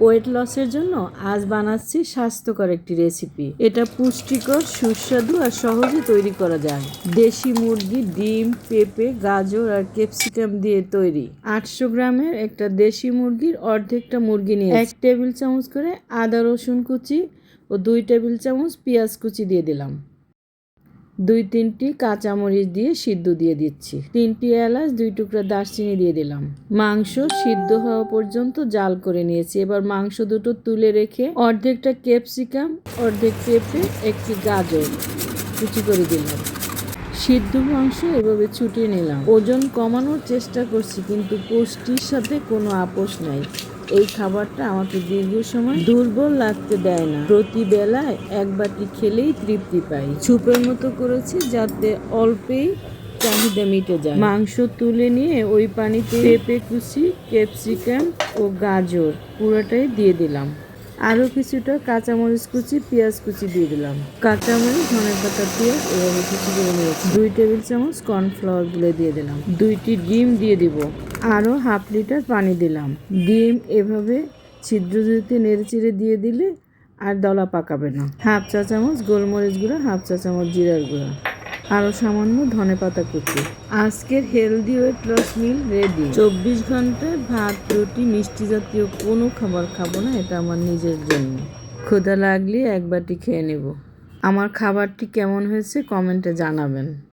Wait লসের জন্য আজ বানাচ্ছি স্বাস্থ্যকর একটি রেসিপি। এটা পুষ্টিকর, সুস্বাদু আর সহজে তৈরি করা যায়। দেশি মুরগি, ডিম, পেঁপে, গাজর আর ক্যাপসিকাম দিয়ে তৈরি। 800 গ্রামের একটা দেশি মুরগির অর্ধেকটা মুরগি নিয়ে 1 টেবিল চামচ করে আদা রসুন কুচি ও 2 টেবিল চামচ পেঁয়াজ কুচি দিয়ে দিলাম। 2-3টি কাঁচামরিচ দিয়ে সিদ্ধ দিয়ে দিচ্ছি। 3টি এলাচ, 2 টুকরা দারচিনি দিয়ে দিলাম। মাংস সিদ্ধ হওয়া পর্যন্ত জাল করে নিয়েছি। এবার মাংস দুটো তুলে রেখে অর্ধেকটা ক্যাপসিকাম, অর্ধেক পেঁপে, একটি গাজর কুচি করে দিলাম। সিদ্ধ মাংস এভাবে ছুটিয়ে নিলাম। ওজন কমানোর চেষ্টা করছি, কিন্তু পুষ্টির সাথে কোনো আপোষ নাই। এই খাবারটা আমাকে দীর্ঘ সময় দুর্বল লাগতে দেয় না। প্রতি বেলায় 1 বাটি খেলেই তৃপ্তি পাই। স্যুপের মতো করেছি যাতে অল্পেই চাহিদা মিটে যায়। মাংস তুলে নিয়ে ওই পানিতে পেঁপে কুচি, ক্যাপসিকাম ও গাজর পুরোটাই দিয়ে দিলাম। আরও কিছুটা কাঁচামরিচ কুচি, পেঁয়াজ কুচি দিয়ে দিলাম। কাঁচামরিচ, ধনেপাতা, পেঁয়াজ এভাবে কুচি করে নিয়েছি। 2 টেবিল চামচ কর্নফ্লাওয়ার গুলে দিয়ে দিলাম। 2টি ডিম দিয়ে দিব। আরও 1/2 লিটার পানি দিলাম। ডিম এভাবে ছিদ্রযুক্ত নেড়েচেড়ে দিয়ে দিলে আর দলা পাকাবে না। 1/2 চা চামচ গোলমরিচ গুঁড়া, 1/2 চা চামচ জিরার গুঁড়া, আরও সামান্য ধনেপাতা কুচি। আজকের হেলদি ওয়েট লস মিল রেডি। 24 ঘন্টায় ভাত, রুটি, মিষ্টি জাতীয় কোনো খাবার খাবো না, এটা আমার নিজের জন্য। ক্ষুধা লাগলে 1 বাটি খেয়ে নেব। আমার খাবারটি কেমন হয়েছে কমেন্টে জানাবেন।